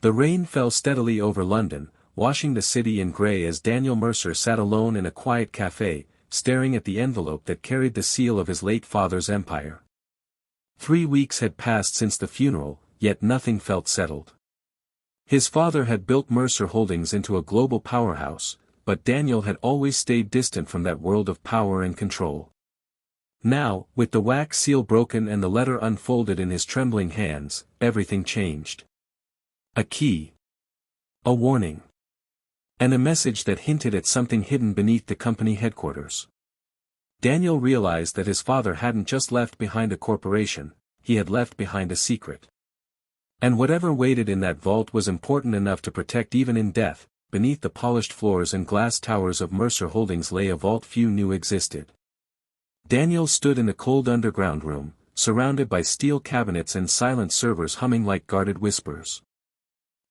The rain fell steadily over London, washing the city in grey as Daniel Mercer sat alone in a quiet café, staring at the envelope that carried the seal of his late father's empire. 3 weeks had passed since the funeral, yet nothing felt settled. His father had built Mercer Holdings into a global powerhouse, but Daniel had always stayed distant from that world of power and control. Now, with the wax seal broken and the letter unfolded in his trembling hands, everything changed. A key. A warning. And a message that hinted at something hidden beneath the company headquarters. Daniel realized that his father hadn't just left behind a corporation, he had left behind a secret. And whatever waited in that vault was important enough to protect even in death. Beneath the polished floors and glass towers of Mercer Holdings lay a vault few knew existed. Daniel stood in the cold underground room, surrounded by steel cabinets and silent servers humming like guarded whispers.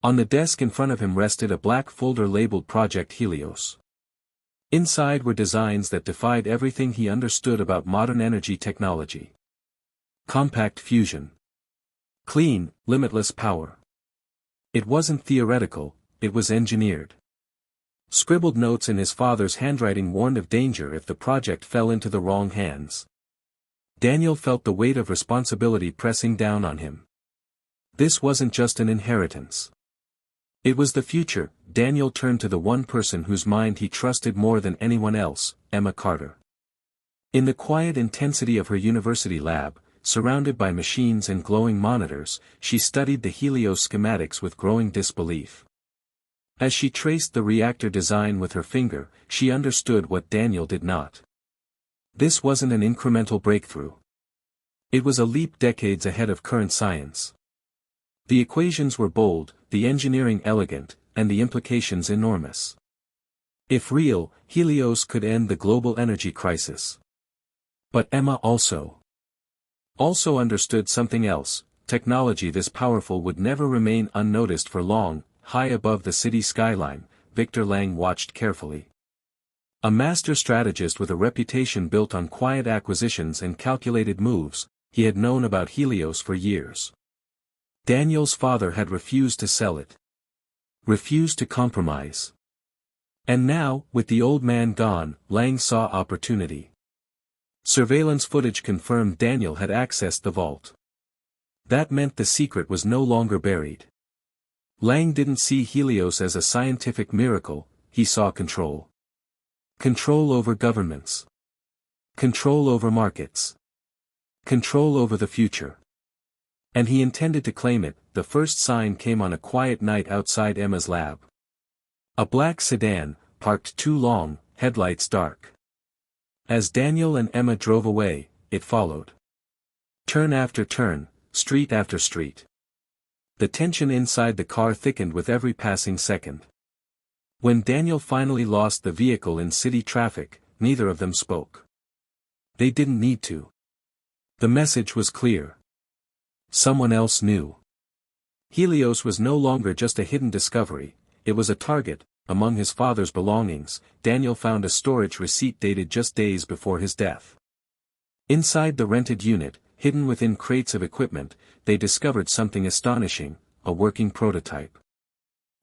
On the desk in front of him rested a black folder labeled Project Helios. Inside were designs that defied everything he understood about modern energy technology. Compact fusion. Clean, limitless power. It wasn't theoretical, it was engineered. Scribbled notes in his father's handwriting warned of danger if the project fell into the wrong hands. Daniel felt the weight of responsibility pressing down on him. This wasn't just an inheritance. It was the future. Daniel turned to the one person whose mind he trusted more than anyone else, Emma Carter. In the quiet intensity of her university lab, surrounded by machines and glowing monitors, she studied the Helios schematics with growing disbelief. As she traced the reactor design with her finger, she understood what Daniel did not. This wasn't an incremental breakthrough. It was a leap decades ahead of current science. The equations were bold, the engineering elegant, and the implications enormous. If real, Helios could end the global energy crisis. But Emma also understood something else. Technology this powerful would never remain unnoticed for long. High above the city skyline, Victor Lang watched carefully. A master strategist with a reputation built on quiet acquisitions and calculated moves, he had known about Helios for years. Daniel's father had refused to sell it. Refused to compromise. And now, with the old man gone, Lang saw opportunity. Surveillance footage confirmed Daniel had accessed the vault. That meant the secret was no longer buried. Lang didn't see Helios as a scientific miracle, he saw control. Control over governments. Control over markets. Control over the future. And he intended to claim it. The first sign came on a quiet night outside Emma's lab. A black sedan, parked too long, headlights dark. As Daniel and Emma drove away, it followed. Turn after turn, street after street. The tension inside the car thickened with every passing second. When Daniel finally lost the vehicle in city traffic, neither of them spoke. They didn't need to. The message was clear. Someone else knew. Helios was no longer just a hidden discovery, it was a target. Among his father's belongings, Daniel found a storage receipt dated just days before his death. Inside the rented unit, hidden within crates of equipment, they discovered something astonishing, a working prototype.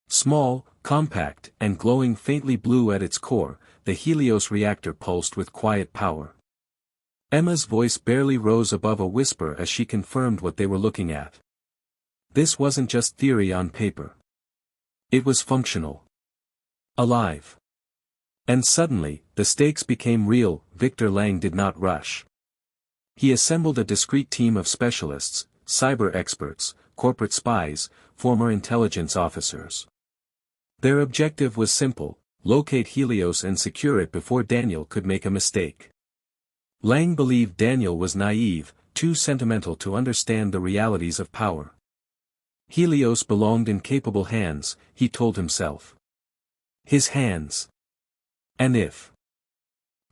Small, compact, and glowing faintly blue at its core, the Helios reactor pulsed with quiet power. Emma's voice barely rose above a whisper as she confirmed what they were looking at. This wasn't just theory on paper. It was functional. Alive. And suddenly, the stakes became real. Victor Lang did not rush. He assembled a discreet team of specialists, cyber experts, corporate spies, former intelligence officers. Their objective was simple: locate Helios and secure it before Daniel could make a mistake. Lang believed Daniel was naive, too sentimental to understand the realities of power. Helios belonged in capable hands, he told himself. His hands. And if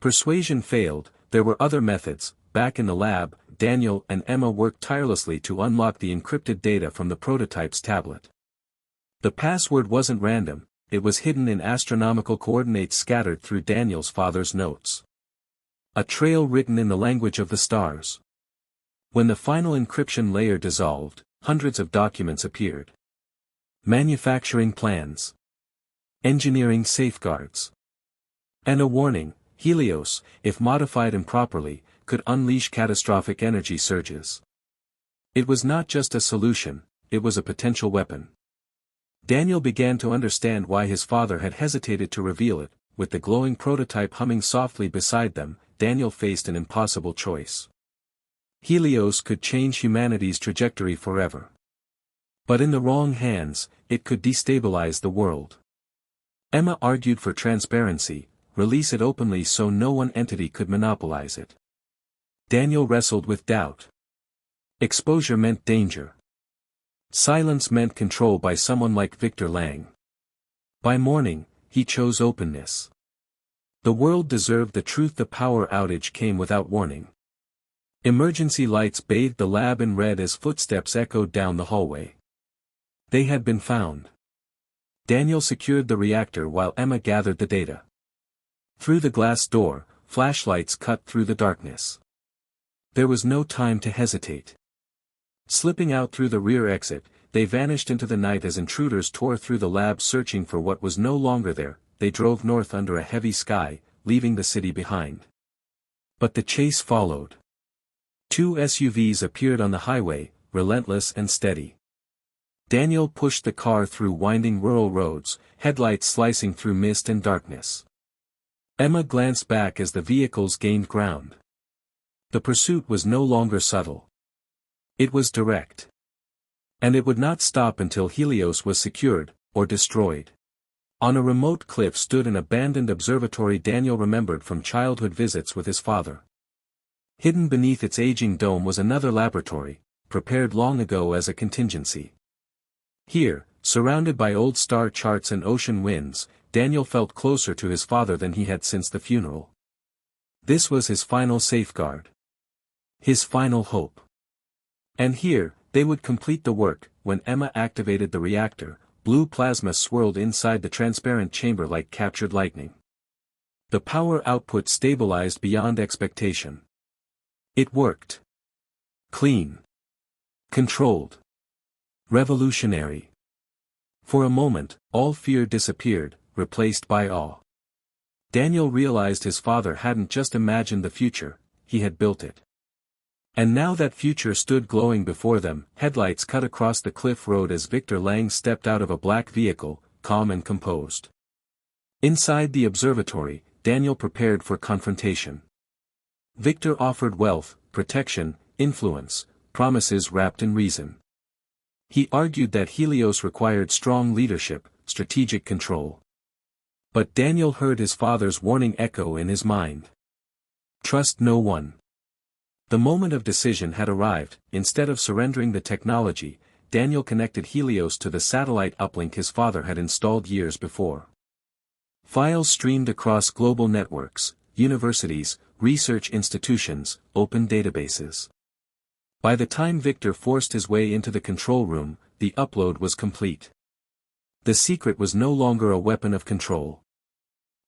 persuasion failed, there were other methods. Back in the lab, Daniel and Emma worked tirelessly to unlock the encrypted data from the prototype's tablet. The password wasn't random, it was hidden in astronomical coordinates scattered through Daniel's father's notes. A trail written in the language of the stars. When the final encryption layer dissolved, hundreds of documents appeared. manufacturing plans, engineering safeguards. And a warning: Helios, if modified improperly, could unleash catastrophic energy surges. It was not just a solution, it was a potential weapon. Daniel began to understand why his father had hesitated to reveal it. With the glowing prototype humming softly beside them, Daniel faced an impossible choice. Helios could change humanity's trajectory forever. But in the wrong hands, it could destabilize the world. Emma argued for transparency: release it openly so no one entity could monopolize it. Daniel wrestled with doubt. Exposure meant danger. Silence meant control by someone like Victor Lang. By morning, he chose openness. The world deserved the truth. The power outage came without warning. Emergency lights bathed the lab in red as footsteps echoed down the hallway. They had been found. Daniel secured the reactor while Emma gathered the data. Through the glass door, flashlights cut through the darkness. There was no time to hesitate. Slipping out through the rear exit, they vanished into the night as intruders tore through the lab searching for what was no longer there. They drove north under a heavy sky, leaving the city behind. But the chase followed. 2 SUVs appeared on the highway, relentless and steady. Daniel pushed the car through winding rural roads, headlights slicing through mist and darkness. Emma glanced back as the vehicles gained ground. The pursuit was no longer subtle. It was direct. And it would not stop until Helios was secured, or destroyed. On a remote cliff stood an abandoned observatory Daniel remembered from childhood visits with his father. Hidden beneath its aging dome was another laboratory, prepared long ago as a contingency. Here, surrounded by old star charts and ocean winds, Daniel felt closer to his father than he had since the funeral. This was his final safeguard. His final hope. And here, they would complete the work. When Emma activated the reactor, blue plasma swirled inside the transparent chamber like captured lightning. The power output stabilized beyond expectation. It worked. Clean. Controlled. Revolutionary. For a moment, all fear disappeared, replaced by awe. Daniel realized his father hadn't just imagined the future, he had built it. And now that future stood glowing before them. Headlights cut across the cliff road as Victor Lang stepped out of a black vehicle, calm and composed. Inside the observatory, Daniel prepared for confrontation. Victor offered wealth, protection, influence, promises wrapped in reason. He argued that Helios required strong leadership, strategic control. But Daniel heard his father's warning echo in his mind. Trust no one. The moment of decision had arrived. Instead of surrendering the technology, Daniel connected Helios to the satellite uplink his father had installed years before. Files streamed across global networks, universities, research institutions, open databases. By the time Victor forced his way into the control room, the upload was complete. The secret was no longer a weapon of control.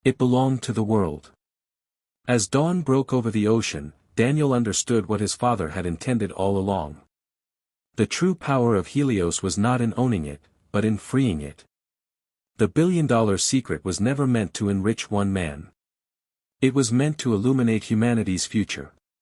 It belonged to the world. As dawn broke over the ocean, Daniel understood what his father had intended all along. The true power of Helios was not in owning it, but in freeing it. The billion-dollar secret was never meant to enrich one man. It was meant to illuminate humanity's future.